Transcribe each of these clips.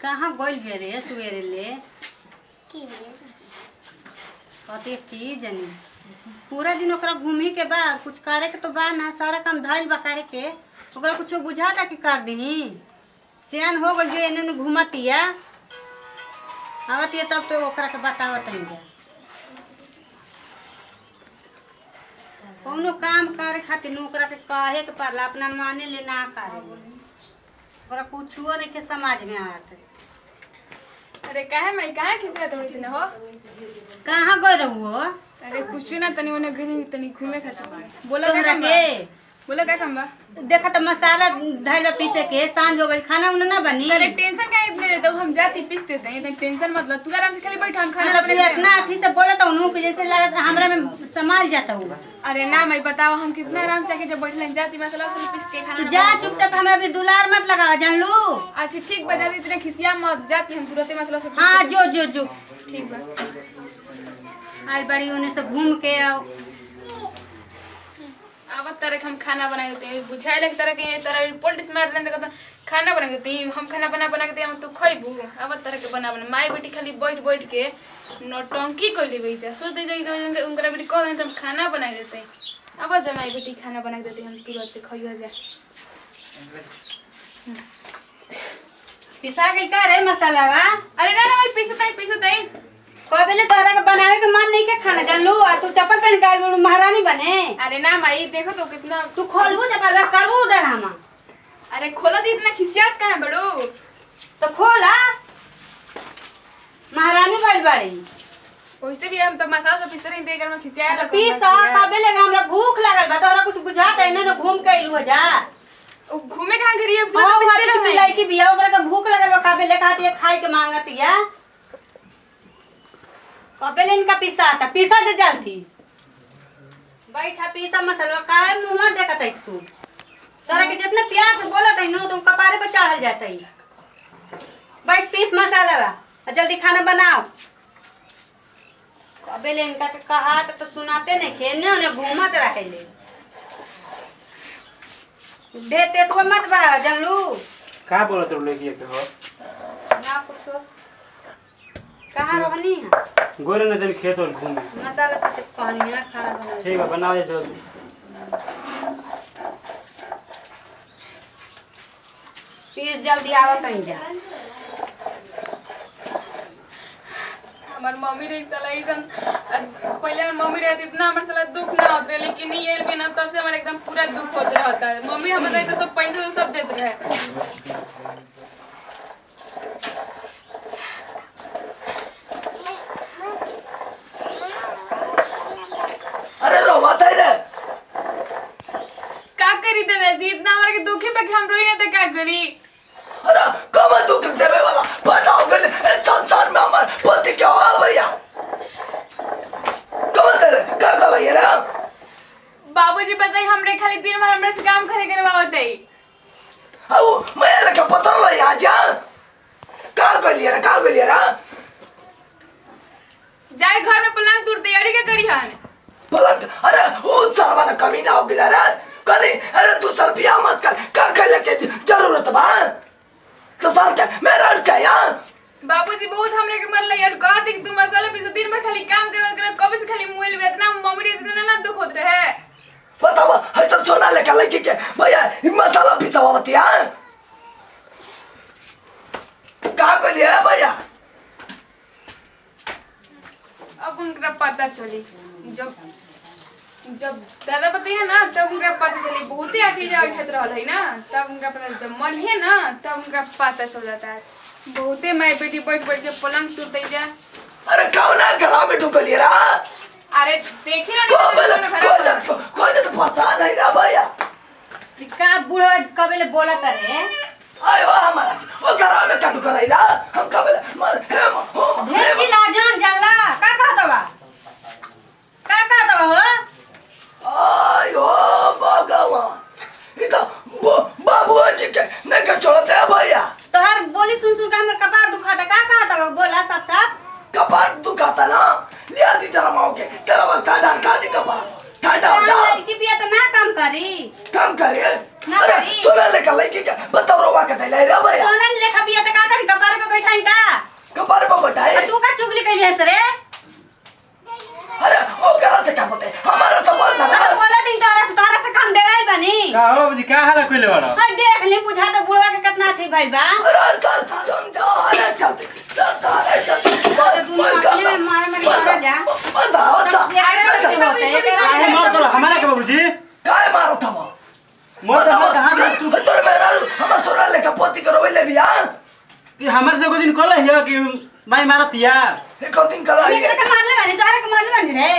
कहाँ गइल बे रे सुबेरे ले कथी की जानी पूरा दिन ओकरा घूमी के बा कुछ करे के तो बा ना सारा काम धइल बा करे के ओकरा कुछ बुझाता कि कर दही सियान हो गइल जो एने घूमतिया आवतिया तब तो ओकरा के बतावत हई जा कौनो काम करे खातिर ओकरा के कहे के पड़ला अपना माने ले ना करे ओकरा कुछो नहीं के समझ में आवत। अरे काहे मैं काहे किसी तोड़ी तने हो कहाँ गए रहू हो? अरे कुछ ना तनी ओने घरी तनी घूमे खातिर बोलो तोहरा का के बोलो का काम बा देखा तो मसाला धैला पीसे के सांझ हो गई खाना उन्हें ना बनी। अरे टेंशन काहे इतने रहते हो हम जाती पीस देते हैं टेंशन मतलब तू आराम से खाली बैठ हम खाना मतलब बना इतना अथी से बोलता हूँ कि जैसे लगा हमरा में संभाल जाता हुआ। अरे ना मैं बताओ हम कितना आराम से जब बैठ लें जाती मसाला से पीस के खाना तू जा चुपचाप हमरा भी दुलार मत लगा जान लू। अच्छा ठीक बजा दी इतने खिसिया मत जाती हम तुरंत मसाला से हाँ जो जो जो ठीक बा आज बड़ी उन्हें से घूम के आओ अब तरह हम खाना बना देते हैं बुझाए लग तरह के तरह पोल्टिस मार लेने का खाना बना देते हैं हम खाना बना के हम तू खइबू अब तरह के बना माई बेटी खाली बैठ बैठ के नौटंकी कर ली भैया सोच दे जाएगी उनका बेटी कह हम खाना बना देते हैं अब जा माई बेटी खाना बना देते हम तुरंत खइयो जा पिसा गई का रे मसाला वा? अरे ना ना भाई पीसत है कबेले तोहरा के बनावे के मन नहीं के खाना जान लू आ तू चप्पल पहन के आइल महारानी बने। अरे ना माई देखो तो कितना तू खोलबू चप्पल करू डरामा। अरे खोलो दी इतना खिसियात कहाँ है बड़ू तो खोला महारानी भाई बाड़ी वैसे भी हम तो मसाला तो पीसते रही घर में खिसिया तो पीसा कबेले हमरा भूख लागल बा तोहरा कुछ बुझाता है न घूम के आइलू जा घूमे कहाँ गई अब हां वाली की लड़की बिया ओकरा के भूख लागल बा कबेले खाती खाए के मांगतिया कबेले इनका पीसा दे जल्दी बैठा पीसा मसाला काहे मुंह में देखत है तू तोरा के जितने प्यार से बोलत है नो तुम कपारे पे चढ़ल जात है बैठ पीस मसाला बा जल्दी खाना बनाओ कबेले इनका के कहा तो सुनाते नहीं खेने ने घूमत रहेले देते तो मत बा जानलू का बोलत रो लेके के हो ना पूछो कहाँ रहनी है गोरे न दिन खेत और घूमे मसाला पीसे कहनी है खाना बना ठीक है बना दे जल्दी पीस जल्दी आवत नहीं जा हमार मम्मी रही चला ऐसन पहले हमार मम्मी रहती इतना हमारे साला दुख ना होत रहे लेकिन ये भी ना तब से हमारे एकदम पूरा दुख होत रहता है मम्मी हमारे तो सब पैसे सब देते रहे अरे रोवा था रे का करी दादाजी इतना हमारे के दुखे पे हम रोई नहीं तो क्या करी अरे कमा दुख देवे वाला बताओ गले संसार में हमार पति क्या हुआ भैया कमा तेरे का कहा ये रा बाबूजी बताई हमरे खाली दिन भर हमरे से काम करे करवावत है अब मैं लगा पता नहीं आज का गलिए रा जाए घर में पलंग तोड़ तैयारी क्या करी हन पलट अरे वो सारा ना कमी ना हो गया रे करे अरे तू सर पिया मत कर लेके जरूरत बा तो सर क्या मेरा चाहिए बाबूजी बहुत हमरे के मरला यार कहा थी कि तू मसाला पीस दिन भर खाली काम कर कब से खाली मुएल में इतना मम्मी इतना ना दुख होत रहे बताओ है सब सोना लेकर लेके के भैया मसाला पिसावा बतिया का को लिया भैया अब उनका पता चली जब दादा बताइए ना तब उनका पता चली बहुत ही आखिर जाओ खेत रहा है ना तब उनका पता जब मन है ना तब उनका पता चल जाता है बहुते माई बेटी बैठ बैठ के पलंग टूटते जा अरे कौन है घर में ढुक लिया रा अरे देखिए ना कोई तो पता नहीं रहा भैया का बूढ़ा कबेले बोलत रे आयो हमारा वो घर में क्या ढुक रहा हम कब मर ढेर की लाजन जाला का कहत बा हो आयो भगवान इधर बाबू जी के नहीं के छोड़ते हैं भैया तोहर बोली सुन सुन के हमर कपार दुखाता का कहत बा बोला साफ साफ कपार दुखाता ना लिया दी जरा माओ के तेरा वक्त का दी कपार ठंडा हो जा लड़की बिया तो ना काम करी काम करिए ना अरे करी सोना लेकर लड़की के बताओ रोवा के ले रे भैया सोना लेखा बिया तो का करी कपार पे कइले है रे? अरे ओ करा से का बोलते हमारा तो बोल ना अरे बोला दिन तोहरा से काम डेराई बनी। का हो बाबूजी का हाल कइले बाड़ा? हाय देख ले बुझा तो बुढ़वा के कितना थी भाई बा। अरे चल समझो अरे चल सतारे चल तो तू अपने में मार मार कर जा। बताओ सब एकरा के होते है काहे मार तोरा हमारा के बाबूजी? काय मारो था वो मोर तो कहां से तू तोर मेरा हम सोरा लेके पोती करो ले बिया ती हमर से को दिन कहले हियो कि माई मारतिया। एको दिन करा ये के मारले बनी तोहरा के मारले बनी रे।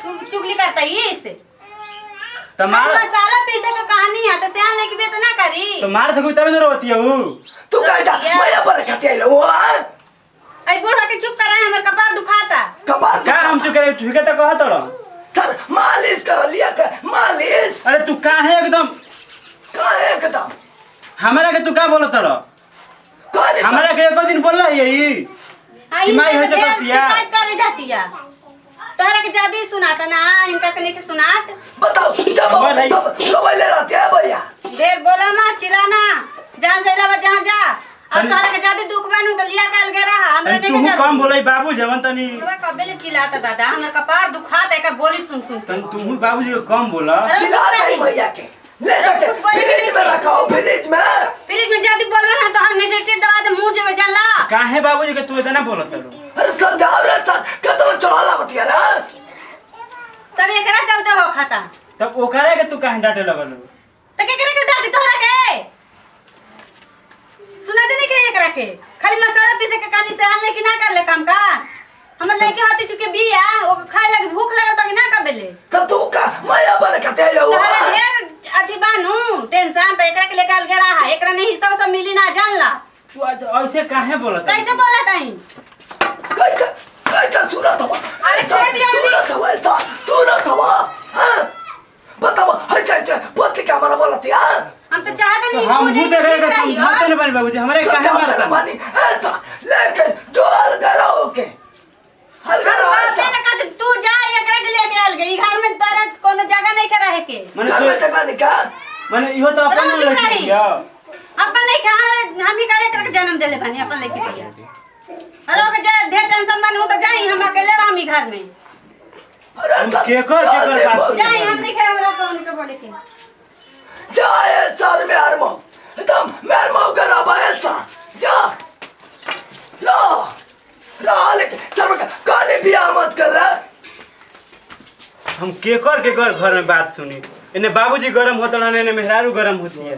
तू चुगली करता इस। तमार मसाला पीसे के कहानी है तो सियान लेके भी तो ना करी। तो मार से कोई तब न रोतिया हूं। तू कह जा मैं पर खाते लो आई बुढ़वा के चुप कराए हमर कपार दुखाता। कबार का हम चुके ठीक है तो कहत रह। सर मालिश कर लिया कर मालिश अरे तू काहे एकदम काहे एकदम हमरा के तू का बोलत रह? करे हमरा के एको दिन बोलला यही आई माई होसे करतिया। शिकायत करे जातिया। तोहरा के ज्यादा ही सुनाता ना इनका कने के सुनात। बताओ जब मोबाइल ले रहते हैं भैया ढेर बोला ना चिल्लाना जहां से लावा जहां जा। अब तोहरा के ज्यादा दुख बानू तो लिया काल गे रहा हमरा तनी नहीं तू कम बोलै बाबू जवन तनी बुढ़वा कबे ले चिल्लाता दादा हमर कपार दुखाता एका बोली सुन सुन के। तनी तू बाबूजी को कम बोला। अरे चिल्ला चुप नहीं रही। भैया के ले जाके कुछ बोले कि फ्रिज में नहीं? रखाओ फ्रिज में फ्रिज में ज्यादा बोलबे ना तो हम नेटेट दवा दे मुंह जेबे जाला। काहे बाबूजी के तू इतना बोलत रह? अरे सर जाओ रे सर कतनो चढ़ाला बतिया रे सब एकरा चलते हो खाता। तब ओकरे के तू काहे डांटे लगल? तो केकरा के डांटी तोहरा के? सुनाते नहीं के एकरा के? खाली मसाला पीसे के कानी से आन ले कि ना कर ले काम का? हमर लइके होती चुके बिया ओ खाए लगे भूख लगल बा कि ना कबेले? तो तू का माया पर खाते लो तोहरा ढेर अथी बानू टेंशन तो एकरा के लेकर गेरा है एकरा नहीं हिस्सा सब मिली ना जान ला। तू आज ऐसे काहे बोलत रह? कैसे बोला तई? कैसा सुना था अरे छोड़ दिया सुना था ऐसा सुना था हां बताओ है कैसे पति का हमारा बोला था हम तो चाहते नहीं हम मुझे मुंह देख के समझाते न बनी बाबूजी हमरे काहे मारत? पानी ऐसा लेके जो अलगरा होके अलगरा तू जा एकरा के लेके आल गई घर में तोरा कोनो जगह नहीं के रहे के। माने घर में जगह निकाल माने इहो तो अपन रोज लड़की नहीं। दिया। अपन लेके हम ही का एकरा के जन्म देले बानी अपन लेके दिया। अरे ओके ढेर टेंशन बानी तो जाई हम अकेले रहमी घर में। अरे हम केकर बात जाई हम नहीं खेल हमरा कौन के बोले के। जाए सर में आरमो तुम मेरे मो करा बैसा जा लो लो लेके सर में काले बियाह मत कर रहा हम केकर के घर में बात सुनी। इने बाबूजी गरम होत रहने ने मेहरारू गरम होती है।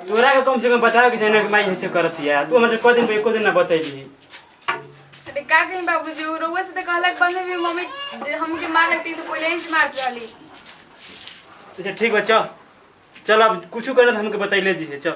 तोरा के कम से कम बताओ कि जने कि माई ऐसे करती है। तू मतलब को दिन पे एको दिन ना बतैली। अरे का कहीं बाबूजी रोवे से तो कहलक बने भी मम्मी हमके मार लगती तो पहले ही से मारत रहली। अच्छा ठीक बा चल अब कुछ करना हमके बतैले जी है चल।